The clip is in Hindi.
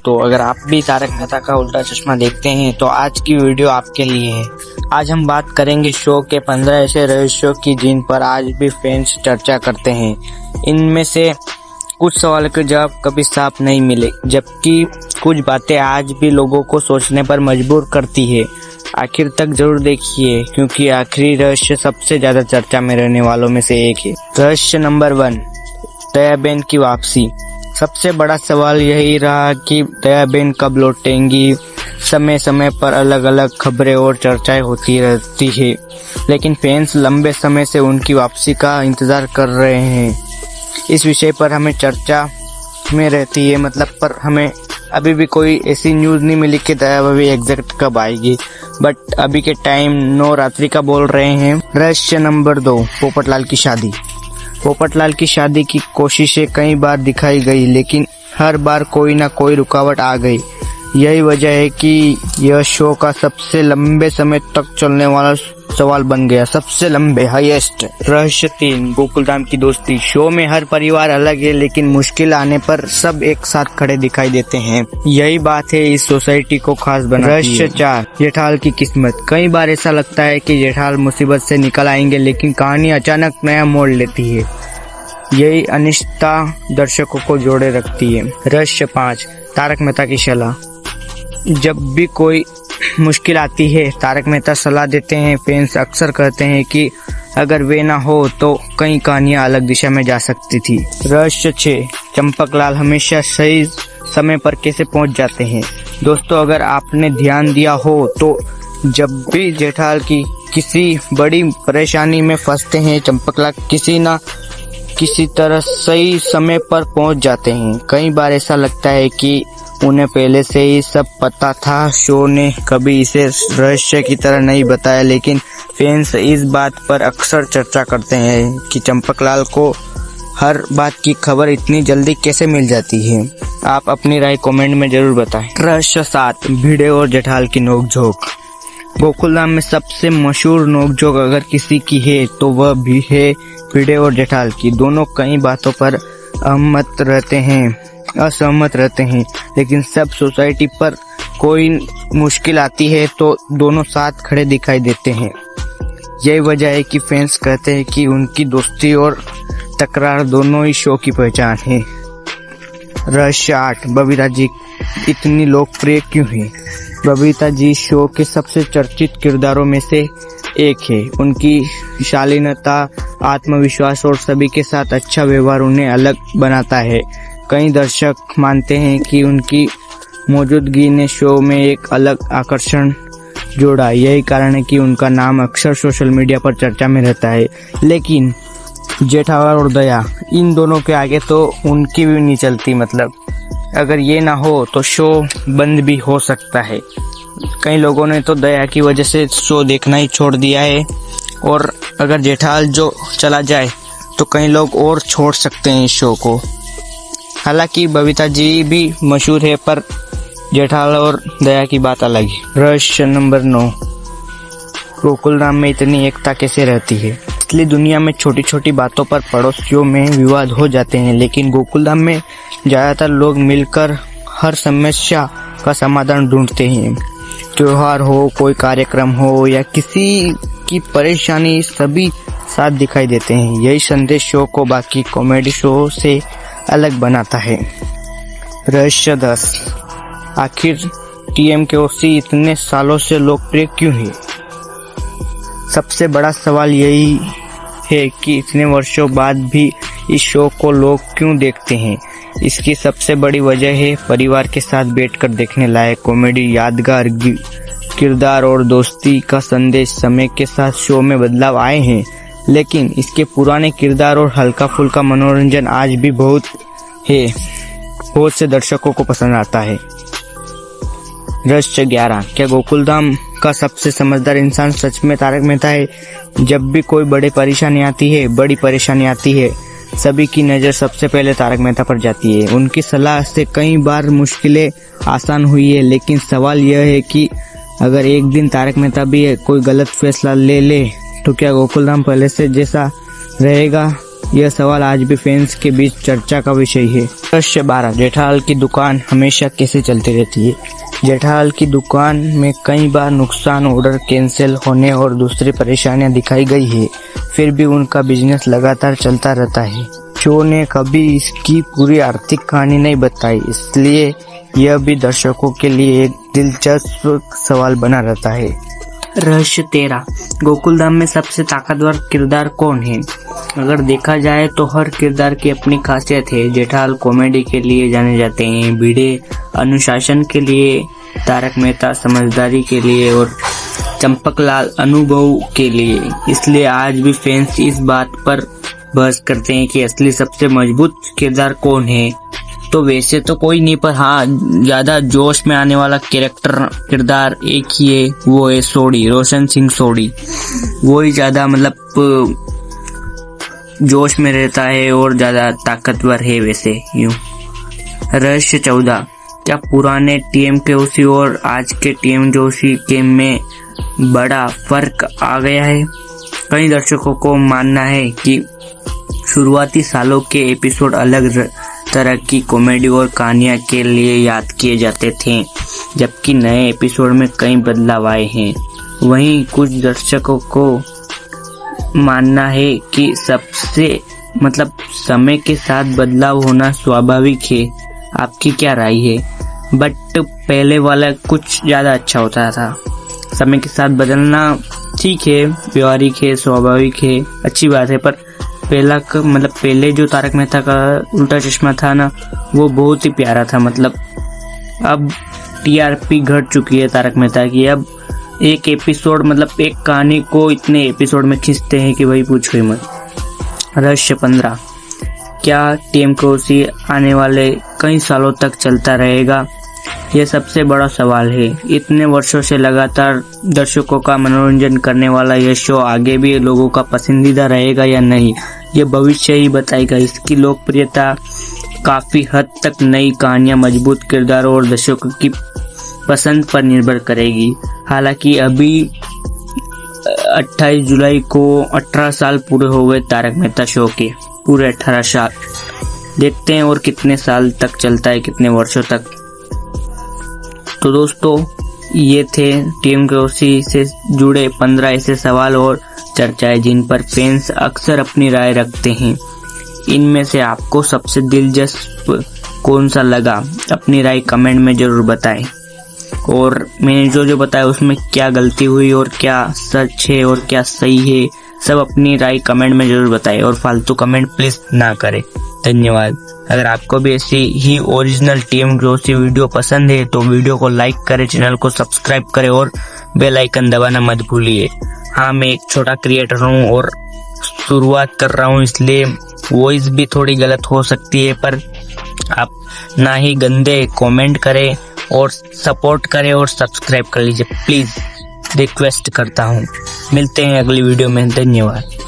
दोस्तों, अगर आप भी तारक मेहता का उल्टा चश्मा देखते हैं तो आज की वीडियो आपके लिए है। आज हम बात करेंगे शो के 15 ऐसे रहस्यों की जिन पर आज भी फैंस चर्चा करते हैं। इनमें से कुछ सवालों के जवाब कभी साफ नहीं मिले, जबकि कुछ बातें आज भी लोगों को सोचने पर मजबूर करती है। आखिर तक जरूर देखिए, क्योंकि आखिरी रहस्य सबसे ज्यादा चर्चा में रहने वालों में से एक है। रहस्य नंबर 1, दयाबेन की वापसी। सबसे बड़ा सवाल यही रहा कि दयाबेन कब लौटेंगी। समय समय पर अलग अलग खबरें और चर्चाएं होती रहती है, लेकिन फैंस लंबे समय से उनकी वापसी का इंतजार कर रहे हैं। इस विषय पर हमें चर्चा में रहती है, पर हमें अभी भी कोई ऐसी न्यूज़ नहीं मिली कि दयाबेन एग्जैक्ट कब आएगी। बट अभी के टाइम 9 रात्रि का बोल रहे हैं। रहस्य नंबर 2, पोपटलाल की शादी। पोपटलाल की शादी की कोशिशें कई बार दिखाई गई, लेकिन हर बार कोई ना कोई रुकावट आ गई। यही वजह है कि यह शो का सबसे लंबे समय तक चलने वाला सवाल बन गया, सबसे लंबे, हाईएस्ट। रहस्य 3, गोकुलधाम की दोस्ती। शो में हर परिवार अलग है, लेकिन मुश्किल आने पर सब एक साथ खड़े दिखाई देते हैं। यही बात है इस सोसाइटी को खास बनाती है। रहस्य 4, जेठाल की किस्मत। कई बार ऐसा लगता है कि जेठाल मुसीबत से निकल आएंगे, लेकिन कहानी अचानक नया मोड़ लेती है। यही अनिश्चितता दर्शकों को जोड़े रखती है। रहस्य 5, तारक मेहता की सलाह। जब भी कोई मुश्किल आती है, तारक मेहता सलाह देते हैं। फैंस अक्सर कहते हैं कि अगर वे ना हो तो कई कहानियां अलग दिशा में जा सकती थी। रहस्य 6, चंपकलाल हमेशा सही समय पर कैसे पहुंच जाते हैं। दोस्तों, अगर आपने ध्यान दिया हो तो जब भी जेठाल की किसी बड़ी परेशानी में फंसते हैं, चंपकलाल किसी न किसी तरह सही समय पर पहुंच जाते हैं। कई बार ऐसा लगता है कि उन्हें पहले से ही सब पता था। शो ने कभी इसे रहस्य की तरह नहीं बताया, लेकिन फैंस इस बात पर अक्सर चर्चा करते हैं कि चंपकलाल को हर बात की खबर इतनी जल्दी कैसे मिल जाती है। आप अपनी राय कमेंट में जरूर बताएं। रहस्य 7, भिड़े और जेठाल की नोकझोंक। गोकुलधाम में सबसे मशहूर नोकझोंक अगर किसी की है तो वह भी है भिड़े और जेठाल की। दोनों कई बातों पर असहमत रहते हैं, लेकिन सब सोसाइटी पर कोई मुश्किल आती है तो दोनों साथ खड़े दिखाई देते हैं। यही वजह है कि फैंस कहते हैं कि उनकी दोस्ती और तकरार दोनों ही शो की पहचान है। रहस्य 8, बबीता जी इतनी लोकप्रिय क्यों है। बबीता जी शो के सबसे चर्चित किरदारों में से एक है। उनकी शालीनता, आत्मविश्वास और सभी के साथ अच्छा व्यवहार उन्हें अलग बनाता है। कई दर्शक मानते हैं कि उनकी मौजूदगी ने शो में एक अलग आकर्षण जोड़ा। यही कारण है कि उनका नाम अक्सर सोशल मीडिया पर चर्चा में रहता है। लेकिन जेठालाल और दया, इन दोनों के आगे तो उनकी भी नहीं चलती। अगर ये ना हो तो शो बंद भी हो सकता है। कई लोगों ने तो दया की वजह से शो देखना ही छोड़ दिया है, और अगर जेठालाल जो चला जाए तो कई लोग और छोड़ सकते हैं इस शो को। हालांकि बबीता जी भी मशहूर है, पर जेठालाल और दया की बात अलग है। रहस्य नंबर 9, गोकुलधाम में इतनी एकता कैसे रहती है। असली दुनिया में छोटी छोटी बातों पर पड़ोसियों में विवाद हो जाते हैं, लेकिन गोकुलधाम में ज्यादातर लोग मिलकर हर समस्या का समाधान ढूंढते हैं। त्योहार हो, कोई कार्यक्रम हो या किसी की परेशानी, सभी साथ दिखाई देते हैं। यही संदेश शो को बाकी कॉमेडी शो से अलग बनाता है। रहस्य 10, आखिर TMKOC इतने सालों से लोकप्रिय क्यों है। सबसे बड़ा सवाल यही है कि इतने वर्षों बाद भी इस शो को लोग क्यों देखते हैं। इसकी सबसे बड़ी वजह है परिवार के साथ बैठकर देखने लायक कॉमेडी, यादगार किरदार और दोस्ती का संदेश। समय के साथ शो में बदलाव आए हैं, लेकिन इसके पुराने किरदार और हल्का फुल्का मनोरंजन आज भी बहुत से दर्शकों को पसंद आता है। रहस्य 11, क्या गोकुलधाम का सबसे समझदार इंसान सच में तारक मेहता है। जब भी कोई बड़ी परेशानी आती है, सभी की नज़र सबसे पहले तारक मेहता पर जाती है। उनकी सलाह से कई बार मुश्किलें आसान हुई है, लेकिन सवाल यह है कि अगर एक दिन तारक मेहता भी कोई गलत फैसला ले तो क्या गोकुलधाम पहले से जैसा रहेगा। यह सवाल आज भी फैंस के बीच चर्चा का विषय है। प्रश्न 12, जेठालाल की दुकान हमेशा कैसे चलती रहती है? जेठालाल की दुकान में कई बार नुकसान, ऑर्डर कैंसिल होने और दूसरी परेशानियां दिखाई गई है, फिर भी उनका बिजनेस लगातार चलता रहता है। शो ने कभी इसकी पूरी आर्थिक कहानी नहीं बताई, इसलिए यह भी दर्शकों के लिए एक दिलचस्प सवाल बना रहता है। रहस्य 13, गोकुलधाम में सबसे ताकतवर किरदार कौन है? अगर देखा जाए तो हर किरदार की अपनी खासियत है। जेठालाल कॉमेडी के लिए जाने जाते हैं, भिड़े अनुशासन के लिए, तारक मेहता समझदारी के लिए और चंपकलाल अनुभव के लिए। इसलिए आज भी फैंस इस बात पर बहस करते हैं कि असली सबसे मजबूत किरदार कौन है। तो वैसे तो कोई नहीं, पर हाँ ज्यादा जोश में आने वाला किरदार एक ही है, वो है सोढ़ी, रोशन सिंह सोढ़ी। वो ही ज्यादा मतलब जोश में रहता है और ज्यादा ताकतवर है वैसे यूं। रहस्य 14, क्या पुराने टीएम के उसी और आज के टीएम जोशी के में बड़ा फर्क आ गया है? कई दर्शकों को मानना है कि शुरुआती सालों के एपिसोड अलग तरह की कॉमेडी और कहानियां के लिए याद किए जाते थे, जबकि नए एपिसोड में कई बदलाव आए हैं। वहीं कुछ दर्शकों को मानना है कि सबसे समय के साथ बदलाव होना स्वाभाविक है। आपकी क्या राय है? बट पहले वाला कुछ ज्यादा अच्छा होता था। समय के साथ बदलना ठीक है, व्यवहारिक है, स्वाभाविक है, अच्छी बात है, पर पहले जो तारक मेहता का उल्टा चश्मा था ना, वो बहुत ही प्यारा था। अब टीआरपी घट चुकी है तारक मेहता की। अब एक एपिसोड एक कहानी को इतने एपिसोड में खींचते हैं कि भाई पूछो ही मत। रहस्य 15, क्या टीएम कोसी आने वाले कई सालों तक चलता रहेगा? यह सबसे बड़ा सवाल है। इतने वर्षों से लगातार दर्शकों का मनोरंजन करने वाला यह शो आगे भी लोगों का पसंदीदा रहेगा या नहीं, यह भविष्य ही बताएगा। इसकी लोकप्रियता काफी हद तक नई कहानियां, मजबूत किरदारों और दर्शकों की पसंद पर निर्भर करेगी। हालांकि अभी 28 जुलाई को 18 साल पूरे हो गए तारक मेहता शो के, पूरे 18 साल। देखते हैं और कितने साल तक चलता है, कितने वर्षों तक। तो दोस्तों, ये थे टीएम कोसी से जुड़े 15 ऐसे सवाल और चर्चाएं जिन पर फैंस अक्सर अपनी राय रखते हैं। इनमें से आपको सबसे दिलचस्प कौन सा लगा? अपनी राय कमेंट में जरूर बताएं। और मैंने जो बताया उसमें क्या गलती हुई और क्या सच है और क्या सही है, सब अपनी राय कमेंट में जरूर बताएं और फालतू कमेंट प्लीज ना करें। धन्यवाद। अगर आपको भी ऐसी ही ओरिजिनल टीएम जोशी वीडियो पसंद है तो वीडियो को लाइक करें, चैनल को सब्सक्राइब करें और बेल आइकन दबाना मत भूलिए। हाँ, मैं एक छोटा क्रिएटर हूँ और शुरुआत कर रहा हूँ, इसलिए वॉइस भी थोड़ी गलत हो सकती है, पर आप ना ही गंदे कमेंट करें और सपोर्ट करें और सब्सक्राइब कर लीजिए प्लीज, रिक्वेस्ट करता हूँ। मिलते हैं अगली वीडियो में। धन्यवाद।